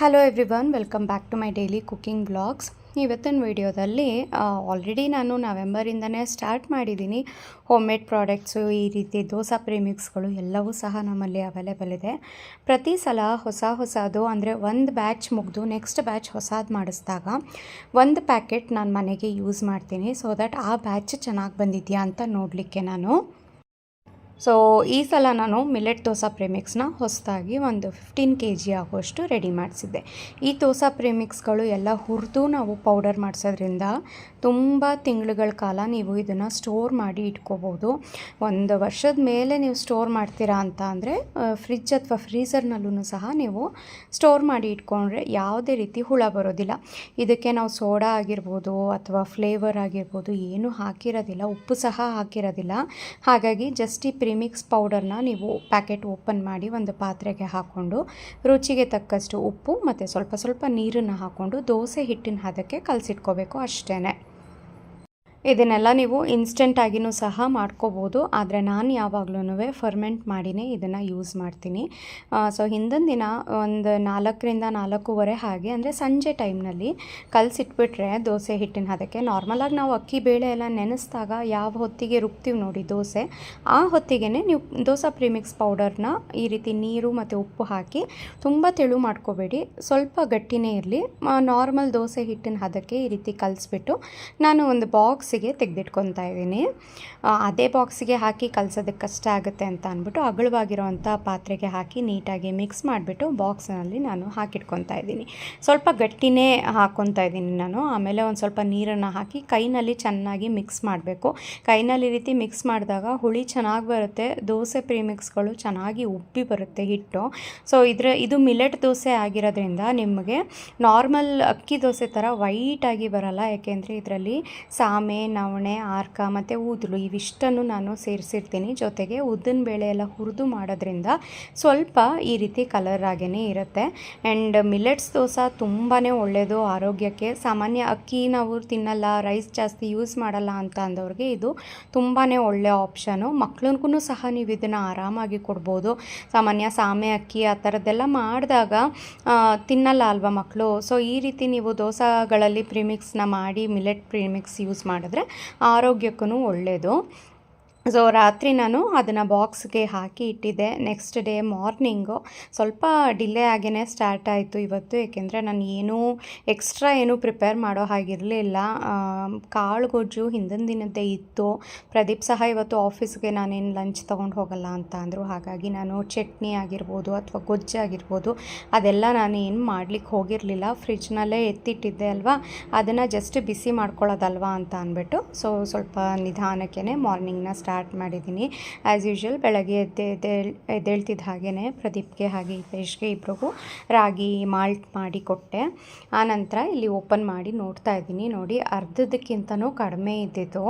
Hello everyone, welcome back to my daily cooking blogs. ಇವತ್ತಿನ ವಿಡಿಯೋದಲ್ಲಿ already ನಾನು ನವೆಂಬರಿಂದನೇ ಸ್ಟಾರ್ಟ್ ಮಾಡಿದ್ದೀನಿ. ಹೋಮ್ ಮೇಡ್ ಪ್ರಾಡಕ್ಟ್ಸು, ಈ ರೀತಿ ದೋಸೆ ಪ್ರೀಮಿಕ್ಸ್ಗಳು ಎಲ್ಲವೂ ಸಹ ನಮ್ಮಲ್ಲಿ ಅವೈಲೇಬಲ್ ಇದೆ. ಪ್ರತಿ ಸಲ ಹೊಸದು ಅಂದರೆ ಒಂದು ಬ್ಯಾಚ್ ಮುಗಿದು ನೆಕ್ಸ್ಟ್ ಬ್ಯಾಚ್ ಹೊಸದು ಮಾಡಿಸಿದಾಗ ಒಂದು ಪ್ಯಾಕೆಟ್ ನಾನು ಮನೆಗೆ ಯೂಸ್ ಮಾಡ್ತೀನಿ. ಸೊ ದಟ್ ಆ ಬ್ಯಾಚ್ ಚೆನ್ನಾಗಿ ಬಂದಿದೆಯಾ ಅಂತ ನೋಡಲಿಕ್ಕೆ ಸೊ ಈ ಸಲ ನಾನು ಮಿಲೆಟ್ ದೋಸೆ ಪ್ರೀಮಿಕ್ಸ್ನ ಹೊಸದಾಗಿ ಒಂದು 15 kg ಆಗುವಷ್ಟು ರೆಡಿ ಮಾಡಿಸಿದ್ದೆ. ಈ ದೋಸೆ ಪ್ರೀಮಿಕ್ಸ್ಗಳು ಎಲ್ಲ ಹುರಿದು ನಾವು ಪೌಡರ್ ಮಾಡಿಸೋದ್ರಿಂದ ತುಂಬ ತಿಂಗಳುಗಳ ಕಾಲ ನೀವು ಇದನ್ನು ಸ್ಟೋರ್ ಮಾಡಿ ಇಟ್ಕೋಬೋದು. ಒಂದು ವರ್ಷದ ಮೇಲೆ ನೀವು ಸ್ಟೋರ್ ಮಾಡ್ತೀರಾ ಅಂತ ಅಂದರೆ ಫ್ರಿಜ್ ಅಥವಾ ಫ್ರೀಝರ್ನಲ್ಲೂ ಸಹ ನೀವು ಸ್ಟೋರ್ ಮಾಡಿ ಇಟ್ಕೊಂಡ್ರೆ ಯಾವುದೇ ರೀತಿ ಹುಳ ಬರೋದಿಲ್ಲ. ಇದಕ್ಕೆ ನಾವು ಸೋಡಾ ಆಗಿರ್ಬೋದು ಅಥವಾ ಫ್ಲೇವರ್ ಆಗಿರ್ಬೋದು ಏನೂ ಹಾಕಿರೋದಿಲ್ಲ, ಉಪ್ಪು ಸಹ ಹಾಕಿರೋದಿಲ್ಲ. ಹಾಗಾಗಿ ಜಸ್ಟ್ ಈ ಪ್ರೀಮಿಕ್ಸ್ ಪೌಡರ್ನ ನೀವು ಪ್ಯಾಕೆಟ್ ಓಪನ್ ಮಾಡಿ ಒಂದು ಪಾತ್ರೆಗೆ ಹಾಕ್ಕೊಂಡು ರುಚಿಗೆ ತಕ್ಕಷ್ಟು ಉಪ್ಪು ಮತ್ತು ಸ್ವಲ್ಪ ನೀರನ್ನು ಹಾಕ್ಕೊಂಡು ದೋಸೆ ಹಿಟ್ಟಿನ ಹದಕ್ಕೆ ಕಲಸಿಟ್ಕೋಬೇಕು ಅಷ್ಟೇ. ಇದನ್ನೆಲ್ಲ ನೀವು ಇನ್ಸ್ಟೆಂಟಾಗಿಯೂ ಸಹ ಮಾಡ್ಕೋಬೋದು, ಆದರೆ ನಾನು ಯಾವಾಗಲೂ ಫರ್ಮೆಂಟ್ ಮಾಡಿನೇ ಇದನ್ನು ಯೂಸ್ ಮಾಡ್ತೀನಿ. ಸೊ ಹಿಂದಿನ ದಿನ ಒಂದು 4ರಿಂದ 4:15 ಹಾಗೆ ಅಂದರೆ ಸಂಜೆ ಟೈಮ್ನಲ್ಲಿ ಕಲಸಿಟ್ಬಿಟ್ರೆ ದೋಸೆ ಹಿಟ್ಟಿನ ಹದಕ್ಕೆ ನಾರ್ಮಲಾಗಿ ನಾವು ಅಕ್ಕಿ ಬೇಳೆ ಎಲ್ಲ ನೆನೆಸಿದಾಗ ಯಾವ ಹೊತ್ತಿಗೆ ರುಬ್ತೀವಿ ನೋಡಿ ದೋಸೆ, ಆ ಹೊತ್ತಿಗೆ ನೀವು ದೋಸೆ ಪ್ರೀಮಿಕ್ಸ್ ಪೌಡರ್ನ ಈ ರೀತಿ ನೀರು ಮತ್ತು ಉಪ್ಪು ಹಾಕಿ ತುಂಬ ತೆಳು ಮಾಡ್ಕೋಬೇಡಿ, ಸ್ವಲ್ಪ ಗಟ್ಟಿನೇ ಇರಲಿ. ನಾರ್ಮಲ್ ದೋಸೆ ಹಿಟ್ಟಿನ ಹದಕ್ಕೆ ಈ ರೀತಿ ಕಲಿಸ್ಬಿಟ್ಟು ನಾನು ಒಂದು ಬಾಕ್ಸಿಗೆ ತೆಗೆದಿಟ್ಕೊತಾ ಇದ್ದೀನಿ. ಅದೇ ಬಾಕ್ಸಿಗೆ ಹಾಕಿ ಕಲಸೋದಕ್ಕೆ ಕಷ್ಟ ಆಗುತ್ತೆ ಅಂತ ಅಂದ್ಬಿಟ್ಟು ಅಗಲವಾಗಿರೋವಂಥ ಪಾತ್ರೆಗೆ ಹಾಕಿ ನೀಟಾಗಿ ಮಿಕ್ಸ್ ಮಾಡಿಬಿಟ್ಟು ಬಾಕ್ಸ್ನಲ್ಲಿ ನಾನು ಹಾಕಿಟ್ಕೊತಾ ಇದ್ದೀನಿ. ಸ್ವಲ್ಪ ಗಟ್ಟಿನೇ ಹಾಕ್ಕೊತಾ ಇದ್ದೀನಿ ನಾನು. ಆಮೇಲೆ ಒಂದು ಸ್ವಲ್ಪ ನೀರನ್ನು ಹಾಕಿ ಕೈನಲ್ಲಿ ಚೆನ್ನಾಗಿ ಮಿಕ್ಸ್ ಮಾಡಬೇಕು. ಕೈನಲ್ಲಿ ಈ ರೀತಿ ಮಿಕ್ಸ್ ಮಾಡಿದಾಗ ಹುಳಿ ಚೆನ್ನಾಗಿ ಬರುತ್ತೆ, ದೋಸೆ ಪ್ರೀಮಿಕ್ಸ್ಗಳು ಚೆನ್ನಾಗಿ ಉಬ್ಬಿ ಬರುತ್ತೆ ಹಿಟ್ಟು. ಸೊ ಇದು ಮಿಲೆಟ್ ದೋಸೆ ಆಗಿರೋದ್ರಿಂದ ನಿಮಗೆ ನಾರ್ಮಲ್ ಅಕ್ಕಿ ದೋಸೆ ಥರ ವೈಟಾಗಿ ಬರಲ್ಲ, ಯಾಕೆಂದರೆ ಇದರಲ್ಲಿ ಸಾಮೆ, ನವಣೆ, ಆರ್ಕ ಮತ್ತು ಊದಲು ಇವಿಷ್ಟನ್ನು ನಾನು ಸೇರಿಸಿರ್ತೀನಿ. ಜೊತೆಗೆ ಉದ್ದಿನ ಬೇಳೆ ಎಲ್ಲ ಹುರಿದು ಮಾಡೋದ್ರಿಂದ ಸ್ವಲ್ಪ ಈ ರೀತಿ ಕಲರ್ ಆಗೇ ಇರುತ್ತೆ. ಆ್ಯಂಡ್ ಮಿಲೆಟ್ಸ್ ದೋಸೆ ತುಂಬಾ ಒಳ್ಳೆಯದು ಆರೋಗ್ಯಕ್ಕೆ. ಸಾಮಾನ್ಯ ಅಕ್ಕಿ ನಾವು ತಿನ್ನಲ್ಲ, ರೈಸ್ ಜಾಸ್ತಿ ಯೂಸ್ ಮಾಡಲ್ಲ ಅಂತ ಅಂದವ್ರಿಗೆ ಇದು ತುಂಬಾ ಒಳ್ಳೆಯ ಆಪ್ಷನು. ಮಕ್ಳಿಗೂ ಸಹ ನೀವು ಇದನ್ನು ಆರಾಮಾಗಿ ಕೊಡ್ಬೋದು. ಸಾಮಾನ್ಯ ಸಾಮೆ ಅಕ್ಕಿ ಆ ಥರದ್ದೆಲ್ಲ ಮಾಡಿದಾಗ ತಿನ್ನಲ್ಲ ಅಲ್ವಾ ಮಕ್ಕಳು. ಸೊ ಈ ರೀತಿ ನೀವು ದೋಸೆಗಳಲ್ಲಿ ಪ್ರೀಮಿಕ್ಸ್ನ ಮಾಡಿ ಮಿಲೆಟ್ ಪ್ರೀಮಿಕ್ಸ್ ಯೂಸ್ ಮಾಡಿದ್ರೆ ಆರೋಗ್ಯಕ್ಕೂ ಒಳ್ಳೆಯದು. ಸೊ ರಾತ್ರಿ ನಾನು ಅದನ್ನು ಬಾಕ್ಸ್ಗೆ ಹಾಕಿ ಇಟ್ಟಿದ್ದೆ. ನೆಕ್ಸ್ಟ್ ಡೇ ಮಾರ್ನಿಂಗು ಸ್ವಲ್ಪ ಡಿಲೇ ಆಗೇ ಸ್ಟಾರ್ಟ್ ಆಯಿತು ಇವತ್ತು, ಏಕೆಂದರೆ ನಾನು ಏನೂ ಪ್ರಿಪೇರ್ ಮಾಡೋ ಹಾಗಿರಲಿಲ್ಲ. ಕಾಳು ಗೊಜ್ಜು ಹಿಂದಿನ ದಿನದ್ದೇ ಇತ್ತು. ಪ್ರದೀಪ್ ಸಹ ಇವತ್ತು ಆಫೀಸ್ಗೆ ನಾನೇನು ಲಂಚ್ ತೊಗೊಂಡು ಹೋಗಲ್ಲ ಅಂತ ಅಂದರು. ಹಾಗಾಗಿ ನಾನು ಚಟ್ನಿ ಆಗಿರ್ಬೋದು ಅಥವಾ ಗೊಜ್ಜಾಗಿರ್ಬೋದು ಅದೆಲ್ಲ ನಾನು ಏನು ಮಾಡಲಿಕ್ಕೆ ಹೋಗಿರಲಿಲ್ಲ. ಫ್ರಿಜ್ನಲ್ಲೇ ಎತ್ತಿಟ್ಟಿದ್ದೆ ಅಲ್ವಾ, ಅದನ್ನು ಜಸ್ಟ್ ಬಿಸಿ ಮಾಡ್ಕೊಳ್ಳೋದಲ್ವಾ ಅಂತ ಅಂದ್ಬಿಟ್ಟು ಸ್ವಲ್ಪ ನಿಧಾನಕ್ಕೆ ಮಾರ್ನಿಂಗ್ನ ಸ್ಟಾರ್ಟ್ ಮಾಡಿದ್ದೀನಿ. ಆ್ಯಸ್ ಯೂಶ್ವಲ್ ಬೆಳಗ್ಗೆ ಎದ್ದೇಳ್ತಿದ್ದ ಹಾಗೆಯೇ ಪ್ರದೀಪ್ಗೆ ಹಾಗೆ ಹಿತೇಶ್ಗೆ ಇಬ್ರಿಗೂ ರಾಗಿ ಮಾಲ್ಟ್ ಮಾಡಿ ಕೊಟ್ಟೆ. ಆನಂತರ ಇಲ್ಲಿ ಓಪನ್ ಮಾಡಿ ನೋಡ್ತಾ ಇದ್ದೀನಿ. ನೋಡಿ, ಅರ್ಧದಕ್ಕಿಂತನೂ ಕಡಿಮೆ ಇದ್ದಿತ್ತು.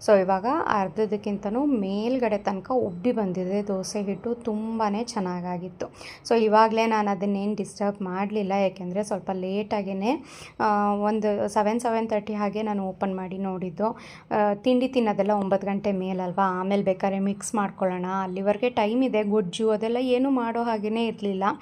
ಸೊ ಇವಾಗ ಅರ್ಧದಕ್ಕಿಂತನೂ ಮೇಲ್ಗಡೆ ತನಕ ಉಬ್ಬಿ ಬಂದಿದೆ ದೋಸೆ ಹಿಟ್ಟು, ತುಂಬಾ ಚೆನ್ನಾಗಾಗಿತ್ತು. ಸೊ ಇವಾಗಲೇ ನಾನು ಅದನ್ನೇನು ಡಿಸ್ಟರ್ಬ್ ಮಾಡಲಿಲ್ಲ, ಯಾಕೆಂದರೆ ಸ್ವಲ್ಪ ಲೇಟಾಗೇ ಒಂದು 7:30 ಹಾಗೆ ನಾನು ಓಪನ್ ಮಾಡಿ ನೋಡಿದ್ದು. ತಿಂಡಿ ತಿನ್ನೋದೆಲ್ಲ 9 ಗಂಟೆ ಮೇಲಲ್ವಾ, ಆಮೇಲೆ ಬೇಕಾದ್ರೆ ಮಿಕ್ಸ್ ಮಾಡ್ಕೊಳ್ಳೋಣ, ಅಲ್ಲಿವರೆಗೆ ಟೈಮ್ ಇದೆ. ಗೊಜ್ಜು ಅದೆಲ್ಲ ಏನೂ ಮಾಡೋ ಹಾಗೇ ಇರಲಿಲ್ಲ.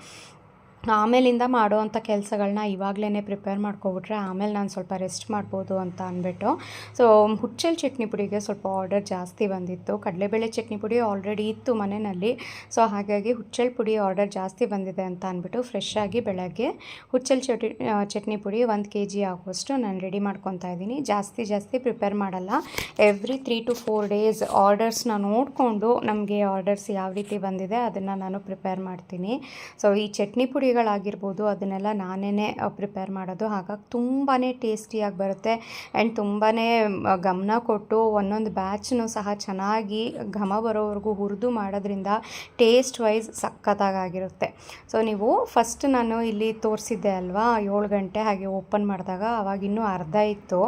ಆಮೇಲಿಂದ ಮಾಡೋವಂಥ ಕೆಲಸಗಳನ್ನ ಇವಾಗಲೇ ಪ್ರಿಪೇರ್ ಮಾಡ್ಕೊಬಿಟ್ರೆ ಆಮೇಲೆ ನಾನು ಸ್ವಲ್ಪ ರೆಸ್ಟ್ ಮಾಡ್ಬೋದು ಅಂತ ಅಂದ್ಬಿಟ್ಟು. ಸೊ ಹುಚ್ಚೆಲ್ ಚಟ್ನಿ ಪುಡಿಗೆ ಸ್ವಲ್ಪ ಆರ್ಡರ್ ಜಾಸ್ತಿ ಬಂದಿತ್ತು. ಕಡಲೆಬೇಳೆ ಚಟ್ನಿ ಪುಡಿ ಆಲ್ರೆಡಿ ಇತ್ತು ಮನೆಯಲ್ಲಿ. ಸೊ ಹಾಗಾಗಿ ಹುಚ್ಚೆಲ್ ಪುಡಿ ಆರ್ಡರ್ ಜಾಸ್ತಿ ಬಂದಿದೆ ಅಂತ ಅಂದ್ಬಿಟ್ಟು ಫ್ರೆಶ್ ಆಗಿ ಬೆಳಗ್ಗೆ ಹುಚ್ಚೆಲ್ ಚಟ್ನಿ ಪುಡಿ 1 kg ಆಗುವಷ್ಟು ನಾನು ರೆಡಿ ಮಾಡ್ಕೊತಾ ಇದ್ದೀನಿ. ಜಾಸ್ತಿ ಪ್ರಿಪೇರ್ ಮಾಡಲ್ಲ. ಎವ್ರಿ 3 to 4 days ಆರ್ಡರ್ಸ್ನ ನೋಡಿಕೊಂಡು ನಮಗೆ ಆರ್ಡರ್ಸ್ ಯಾವ ರೀತಿ ಬಂದಿದೆ ಅದನ್ನು ನಾನು ಪ್ರಿಪೇರ್ ಮಾಡ್ತೀನಿ. ಸೊ ಈ ಚಟ್ನಿ ಪುಡಿಗಳಾಗಿರ್ಬೋದು ಅದನ್ನೆಲ್ಲ ನಾನೇ ಪ್ರಿಪೇರ್ ಮಾಡೋದು. ಹಾಗಾಗಿ ತುಂಬಾ ಟೇಸ್ಟಿಯಾಗಿ ಬರುತ್ತೆ. ಆ್ಯಂಡ್ ತುಂಬಾ ಗಮನ ಕೊಟ್ಟು ಒಂದೊಂದು ಬ್ಯಾಚ್ನೂ ಸಹ ಚೆನ್ನಾಗಿ ಘಮ ಬರೋವರೆಗೂ ಹುರಿದು ಮಾಡೋದ್ರಿಂದ ಟೇಸ್ಟ್ ವೈಸ್ ಸಖತ್ತಾಗಿರುತ್ತೆ. ಸೊ ನೀವು ಫಸ್ಟ್ ನಾನು ಇಲ್ಲಿ ತೋರಿಸಿದ್ದೆ ಅಲ್ವಾ 7 ಗಂಟೆ ಹಾಗೆ ಓಪನ್ ಮಾಡಿದಾಗ, ಅವಾಗ ಇನ್ನೂ ಅರ್ಧ ಇತ್ತು.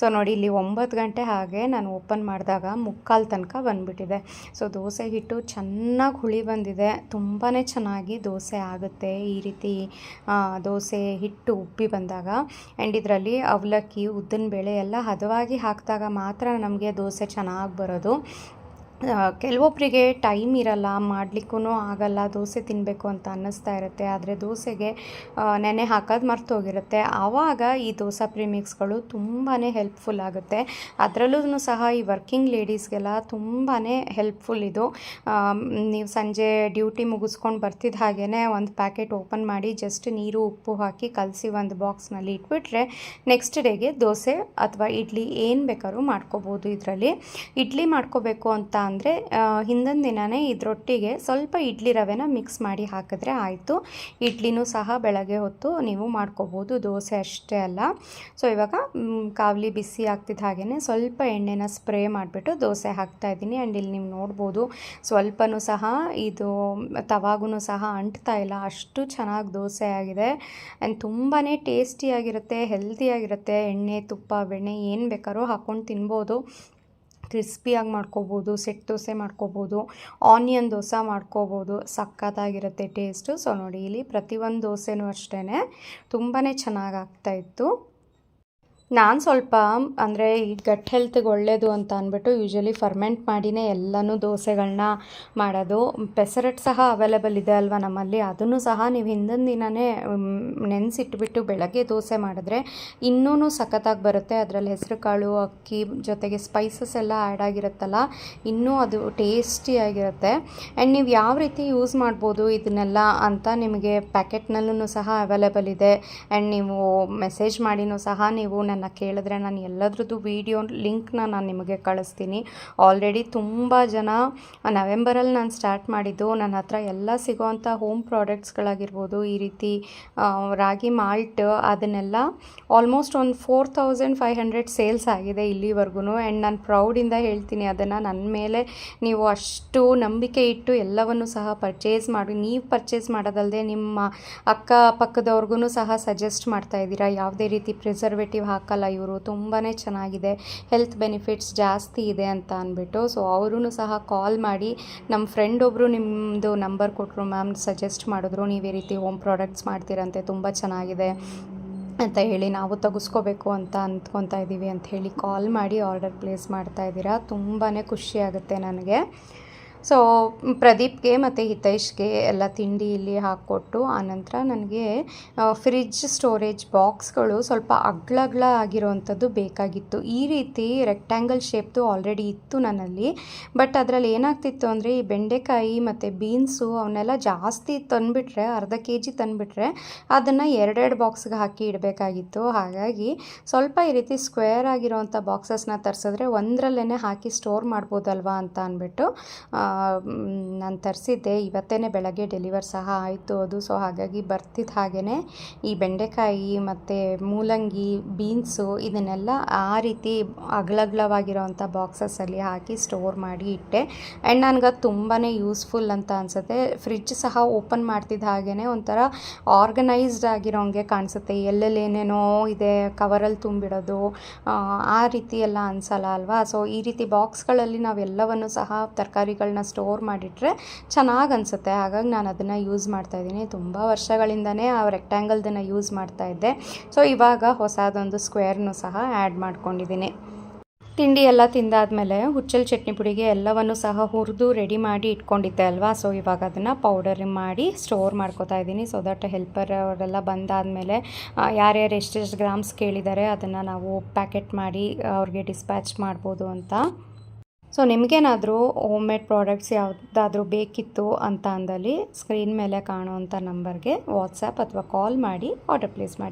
ಸೊ ನೋಡಿ, ಇಲ್ಲಿ 9 ಗಂಟೆ ಹಾಗೆ ನಾನು ಓಪನ್ ಮಾಡಿದಾಗ 3/4 ತನಕ ಬಂದುಬಿಟ್ಟಿದೆ. ಸೊ ದೋಸೆ ಹಿಟ್ಟು ಚೆನ್ನಾಗಿ ಹುಳಿ ಬಂದಿದೆ, ತುಂಬಾ ಚೆನ್ನಾಗಿ ದೋಸೆ ಆಗುತ್ತೆ ಈ ರೀತಿ ದೋಸೆ ಹಿಟ್ಟು ಉಬ್ಬಿ ಬಂದಾಗ. ಆ್ಯಂಡ್ ಇದರಲ್ಲಿ ಅವಲಕ್ಕಿ, ಉದ್ದಿನ ಬೇಳೆ ಎಲ್ಲ ಹದವಾಗಿ ಹಾಕಿದಾಗ ಮಾತ್ರ ನಮಗೆ ದೋಸೆ ಚೆನ್ನಾಗಿ ಬರೋದು. ಕೆಲವೊಬ್ಬರಿಗೆ ಟೈಮ್ ಇರಲ್ಲ, ಮಾಡಲಿಕ್ಕೂ ಆಗಲ್ಲ, ದೋಸೆ ತಿನ್ನಬೇಕು ಅಂತ ಅನ್ನಿಸ್ತಾ ಇರುತ್ತೆ. ಆದರೆ ದೋಸೆಗೆ ನೆನೆ ಹಾಕೋದು ಮರ್ತೋಗಿರುತ್ತೆ. ಆವಾಗ ಈ ದೋಸೆ ಪ್ರಿಮಿಕ್ಸ್ಗಳು ತುಂಬಾ ಹೆಲ್ಪ್ಫುಲ್ ಆಗುತ್ತೆ. ಅದರಲ್ಲೂ ಸಹ ಈ ವರ್ಕಿಂಗ್ ಲೇಡೀಸ್ಗೆಲ್ಲ ತುಂಬಾ ಹೆಲ್ಪ್ಫುಲ್ ಇದು. ನೀವು ಸಂಜೆ ಡ್ಯೂಟಿ ಮುಗಿಸ್ಕೊಂಡು ಬರ್ತಿದ್ದ ಹಾಗೇ ಒಂದು ಪ್ಯಾಕೆಟ್ ಓಪನ್ ಮಾಡಿ ಜಸ್ಟ್ ನೀರು ಉಪ್ಪು ಹಾಕಿ ಕಲಸಿ ಒಂದು ಬಾಕ್ಸ್ನಲ್ಲಿ ಇಟ್ಬಿಟ್ರೆ ನೆಕ್ಸ್ಟ್ ಡೇಗೆ ದೋಸೆ ಅಥವಾ ಇಡ್ಲಿ ಏನು ಬೇಕಾದ್ರೂ ಮಾಡ್ಕೋಬೋದು. ಇದರಲ್ಲಿ ಇಡ್ಲಿ ಮಾಡ್ಕೋಬೇಕು ಅಂತ ಅಂದರೆ ಹಿಂದಿನ ದಿನವೇ ಇದರೊಟ್ಟಿಗೆ ಸ್ವಲ್ಪ ಇಡ್ಲಿ ರವೆನ ಮಿಕ್ಸ್ ಮಾಡಿ ಹಾಕಿದ್ರೆ ಆಯಿತು. ಇಡ್ಲಿನೂ ಸಹ ಬೆಳಗ್ಗೆ ಹೊತ್ತು ನೀವು ಮಾಡ್ಕೋಬೋದು, ದೋಸೆ ಅಷ್ಟೇ ಅಲ್ಲ. ಸೊ ಇವಾಗ ಕಾವಲಿ ಬಿಸಿ ಆಗ್ತಿದ್ದ ಹಾಗೆಯೇ ಸ್ವಲ್ಪ ಎಣ್ಣೆನ ಸ್ಪ್ರೇ ಮಾಡಿಬಿಟ್ಟು ದೋಸೆ ಹಾಕ್ತಾಯಿದ್ದೀನಿ. ಆ್ಯಂಡ್ ಇಲ್ಲಿ ನೀವು ನೋಡ್ಬೋದು ಸ್ವಲ್ಪನೂ ಸಹ ಇದು ತವಾಗೂ ಸಹ ಅಂಟ್ತಾ ಇಲ್ಲ, ಅಷ್ಟು ಚೆನ್ನಾಗಿ ದೋಸೆ ಆಗಿದೆ. ಆ್ಯಂಡ್ ತುಂಬಾ ಟೇಸ್ಟಿಯಾಗಿರುತ್ತೆ, ಹೆಲ್ದಿಯಾಗಿರುತ್ತೆ. ಎಣ್ಣೆ ತುಪ್ಪ ಬೆಣ್ಣೆ ಏನು ಬೇಕಾದ್ರೂ ಹಾಕ್ಕೊಂಡು ತಿನ್ಬೋದು. ಕ್ರಿಸ್ಪಿಯಾಗಿ ಮಾಡ್ಕೋಬೋದು, ಸೆಟ್ ದೋಸೆ ಮಾಡ್ಕೋಬೋದು, ಆನಿಯನ್ ದೋಸೆ ಮಾಡ್ಕೋಬೋದು, ಸಖತ್ತಾಗಿರುತ್ತೆ ಟೇಸ್ಟು. ಸೊ ನೋಡಿ ಇಲ್ಲಿ ಪ್ರತಿಯೊಂದು ದೋಸೆನೂ ಅಷ್ಟೇ ತುಂಬಾ ಚೆನ್ನಾಗಿ ಆಗ್ತಾಯಿತ್ತು. ನಾನು ಸ್ವಲ್ಪ ಅಂದರೆ ಈ ಗಟ್ ಹೆಲ್ತ್ಗೆ ಒಳ್ಳೆಯದು ಅಂತ ಅಂದ್ಬಿಟ್ಟು ಯೂಶ್ವಲಿ ಫರ್ಮೆಂಟ್ ಮಾಡಿನೇ ಎಲ್ಲನೂ ದೋಸೆಗಳನ್ನ ಮಾಡೋದು. ಪೆಸರಟ್ ಸಹ ಅವೈಲೇಬಲ್ ಇದೆ ಅಲ್ವಾ ನಮ್ಮಲ್ಲಿ, ಅದನ್ನು ಸಹ ನೀವು ಹಿಂದಿನ ದಿನವೇ ನೆನೆಸಿಟ್ಬಿಟ್ಟು ಬೆಳಗ್ಗೆ ದೋಸೆ ಮಾಡಿದ್ರೆ ಇನ್ನೂ ಸಖತ್ತಾಗಿ ಬರುತ್ತೆ. ಅದರಲ್ಲಿ ಹೆಸರು ಕಾಳು, ಅಕ್ಕಿ ಜೊತೆಗೆ ಸ್ಪೈಸಸ್ ಎಲ್ಲ ಆ್ಯಡ್ ಆಗಿರುತ್ತಲ್ಲ, ಇನ್ನೂ ಅದು ಟೇಸ್ಟಿಯಾಗಿರುತ್ತೆ. ಆ್ಯಂಡ್ ನೀವು ಯಾವ ರೀತಿ ಯೂಸ್ ಮಾಡ್ಬೋದು ಇದನ್ನೆಲ್ಲ ಅಂತ ನಿಮಗೆ ಪ್ಯಾಕೆಟ್ನಲ್ಲೂ ಸಹ ಅವೈಲೇಬಲ್ ಇದೆ. ಆ್ಯಂಡ್ ನೀವು ಮೆಸೇಜ್ ಮಾಡಿನೂ ಸಹ ನೀವು ನನ್ನ ಕೇಳಿದ್ರೆ ನಾನು ಎಲ್ಲದ್ರದ್ದು ವೀಡಿಯೋ ಲಿಂಕ್ನ ನಾನು ನಿಮಗೆ ಕಳಿಸ್ತೀನಿ. ಆಲ್ರೆಡಿ ತುಂಬ ಜನ ನವೆಂಬರಲ್ಲಿ ನಾನು ಸ್ಟಾರ್ಟ್ ಮಾಡಿದ್ದು, ನನ್ನ ಹತ್ರ ಎಲ್ಲ ಸಿಗೋವಂಥ ಹೋಮ್ ಪ್ರಾಡಕ್ಟ್ಸ್ಗಳಾಗಿರ್ಬೋದು, ಈ ರೀತಿ ರಾಗಿ ಮಾಲ್ಟ್ ಅದನ್ನೆಲ್ಲ ಆಲ್ಮೋಸ್ಟ್ ಒಂದು 4500 ಸೇಲ್ಸ್ ಆಗಿದೆ ಇಲ್ಲಿವರೆಗೂ. ಆ್ಯಂಡ್ ನಾನು ಪ್ರೌಡಿಂದ ಹೇಳ್ತೀನಿ ಅದನ್ನು. ನನ್ನ ಮೇಲೆ ನೀವು ಅಷ್ಟು ನಂಬಿಕೆ ಇಟ್ಟು ಎಲ್ಲವನ್ನು ಸಹ ಪರ್ಚೇಸ್ ಮಾಡಿ, ನೀವು ಪರ್ಚೇಸ್ ಮಾಡೋದಲ್ಲದೆ ನಿಮ್ಮ ಅಕ್ಕಪಕ್ಕದವ್ರಿಗೂ ಸಹ ಸಜೆಸ್ಟ್ ಮಾಡ್ತಾ ಇದ್ದೀರಾ. ಯಾವುದೇ ರೀತಿ ಪ್ರಿಸರ್ವೇಟಿವ್ ಹಾಕಲ್ಲ ಇವರು, ತುಂಬಾ ಚೆನ್ನಾಗಿದೆ, ಹೆಲ್ತ್ ಬೆನಿಫಿಟ್ಸ್ ಜಾಸ್ತಿ ಇದೆ ಅಂತ ಅಂದ್ಬಿಟ್ಟು. ಸೊ ಅವರೂ ಸಹ ಕಾಲ್ ಮಾಡಿ, ನಮ್ಮ ಫ್ರೆಂಡ್ ಒಬ್ಬರು ನಿಮ್ಮದು ನಂಬರ್ ಕೊಟ್ಟರು, ಮ್ಯಾಮ್ ಸಜೆಸ್ಟ್ ಮಾಡಿದ್ರು, ನೀವು ಈ ರೀತಿ ಹೋಮ್ ಪ್ರಾಡಕ್ಟ್ಸ್ ಮಾಡ್ತೀರಂತೆ, ತುಂಬ ಚೆನ್ನಾಗಿದೆ ಅಂತ ಹೇಳಿ ನಾವು ತೆಗೆಸ್ಕೋಬೇಕು ಅಂತ ಅಂದ್ಕೊತಾ ಇದ್ದೀವಿ ಅಂತ ಹೇಳಿ ಕಾಲ್ ಮಾಡಿ ಆರ್ಡರ್ ಪ್ಲೇಸ್ ಮಾಡ್ತಾ ಇದ್ದೀರಾ. ತುಂಬಾ ಖುಷಿಯಾಗುತ್ತೆ ನನಗೆ. ಸೊ ಪ್ರದೀಪ್ಗೆ ಮತ್ತು ಹಿತೈಷ್ಗೆ ಎಲ್ಲ ತಿಂಡಿ ಇಲ್ಲಿ ಹಾಕ್ಕೊಟ್ಟು ಆನಂತರ ನನಗೆ ಫ್ರಿಡ್ಜ್ ಸ್ಟೋರೇಜ್ ಬಾಕ್ಸ್ಗಳು ಸ್ವಲ್ಪ ಅಗ್ಲ ಆಗಿರೋವಂಥದ್ದು ಬೇಕಾಗಿತ್ತು. ಈ ರೀತಿ ರೆಕ್ಟ್ಯಾಂಗಲ್ ಶೇಪ್ದು ಆಲ್ರೆಡಿ ಇತ್ತು ನನ್ನಲ್ಲಿ. ಬಟ್ ಅದರಲ್ಲಿ ಏನಾಗ್ತಿತ್ತು ಅಂದರೆ ಈ ಬೆಂಡೆಕಾಯಿ ಮತ್ತು ಬೀನ್ಸು ಅವನ್ನೆಲ್ಲ ಜಾಸ್ತಿ ತಂದುಬಿಟ್ರೆ, ಅರ್ಧ kg ತಂದುಬಿಟ್ರೆ ಅದನ್ನು 2 ಬಾಕ್ಸ್ಗೆ ಹಾಕಿ ಇಡಬೇಕಾಗಿತ್ತು. ಹಾಗಾಗಿ ಸ್ವಲ್ಪ ಈ ರೀತಿ ಸ್ಕ್ವೇರ್ ಆಗಿರೋವಂಥ ಬಾಕ್ಸಸ್ನ ತರಿಸಿದ್ರೆ ಒಂದರಲ್ಲೇ ಹಾಕಿ ಸ್ಟೋರ್ ಮಾಡ್ಬೋದಲ್ವಾ ಅಂತ ಅಂದ್ಬಿಟ್ಟು ನಾನು ತರಿಸಿದ್ದೆ. ಇವತ್ತೇ ಬೆಳಗ್ಗೆ ಡೆಲಿವರ್ ಸಹ ಆಯಿತು ಅದು. ಸೊ ಹಾಗಾಗಿ ಬರ್ತಿದ್ದ ಹಾಗೇ ಈ ಬೆಂಡೆಕಾಯಿ ಮತ್ತು ಮೂಲಂಗಿ, ಬೀನ್ಸು ಇದನ್ನೆಲ್ಲ ಆ ರೀತಿ ಅಗಲವಾಗಿರೋವಂಥ ಬಾಕ್ಸಸ್ಸಲ್ಲಿ ಹಾಕಿ ಸ್ಟೋರ್ ಮಾಡಿ ಇಟ್ಟೆ. ಆ್ಯಂಡ್ ನನಗದು ತುಂಬಾ ಯೂಸ್ಫುಲ್ ಅಂತ ಅನಿಸುತ್ತೆ. ಫ್ರಿಡ್ಜ್ ಸಹ ಓಪನ್ ಮಾಡ್ತಿದ್ದ ಹಾಗೇ ಒಂಥರ ಆರ್ಗನೈಸ್ಡ್ ಆಗಿರೋಂಗೆ ಕಾಣಿಸುತ್ತೆ. ಎಲ್ಲೆಲ್ಲೇನೇನೋ ಇದೆ ಕವರಲ್ಲಿ ತುಂಬಿಡೋದು ಆ ರೀತಿ ಎಲ್ಲ ಅನಿಸಲ್ಲ ಅಲ್ವಾ. ಸೊ ಈ ರೀತಿ ಬಾಕ್ಸ್ಗಳಲ್ಲಿ ನಾವೆಲ್ಲವನ್ನು ಸಹ ತರಕಾರಿಗಳನ್ನ ಸ್ಟೋರ್ ಮಾಡಿಟ್ರೆ ಚೆನ್ನಾಗಿ ಅನಿಸುತ್ತೆ. ಹಾಗಾಗಿ ನಾನು ಅದನ್ನು ಯೂಸ್ ಮಾಡ್ತಾಯಿದ್ದೀನಿ. ತುಂಬ ವರ್ಷಗಳಿಂದನೇ ಆ ರೆಕ್ಟ್ಯಾಂಗಲ್ದನ್ನು ಯೂಸ್ ಮಾಡ್ತಾಯಿದ್ದೆ. ಸೊ ಇವಾಗ ಹೊಸದೊಂದು ಸ್ಕ್ವೇರ್ನು ಸಹ ಆ್ಯಡ್ ಮಾಡ್ಕೊಂಡಿದ್ದೀನಿ. ತಿಂಡಿ ಎಲ್ಲ ತಿಂದಾದಮೇಲೆ ಹುಚ್ಚಲ್ ಚಟ್ನಿ ಪುಡಿಗೆ ಎಲ್ಲವನ್ನು ಸಹ ಹುರಿದು ರೆಡಿ ಮಾಡಿ ಇಟ್ಕೊಂಡಿದ್ದೆ ಅಲ್ವಾ. ಸೊ ಇವಾಗ ಅದನ್ನು ಪೌಡರ್ ಮಾಡಿ ಸ್ಟೋರ್ ಮಾಡ್ಕೋತಾ ಇದ್ದೀನಿ. ಸೊ ದಟ್ ಹೆಲ್ಪರ್ ಅವರೆಲ್ಲ ಬಂದಾದಮೇಲೆ ಯಾರ್ಯಾರು ಎಷ್ಟೆಷ್ಟು ಗ್ರಾಮ್ಸ್ ಕೇಳಿದ್ದಾರೆ ಅದನ್ನು ನಾವು ಪ್ಯಾಕೆಟ್ ಮಾಡಿ ಅವ್ರಿಗೆ ಡಿಸ್ಪ್ಯಾಚ್ ಮಾಡ್ಬೋದು ಅಂತ. ಸೊ ನಿಮಗೇನಾದರೂ ಹೋಮ್ ಮೇಡ್ ಪ್ರಾಡಕ್ಟ್ಸ್ ಯಾವುದಾದ್ರೂ ಬೇಕಿತ್ತು ಅಂತ ಅಂದಲ್ಲಿ ಸ್ಕ್ರೀನ್ ಮೇಲೆ ಕಾಣುವಂಥ ನಂಬರ್ಗೆ ವಾಟ್ಸಪ್ ಅಥವಾ ಕಾಲ್ ಮಾಡಿ ಆರ್ಡರ್ ಪ್ಲೇಸ್ ಮಾಡಿ.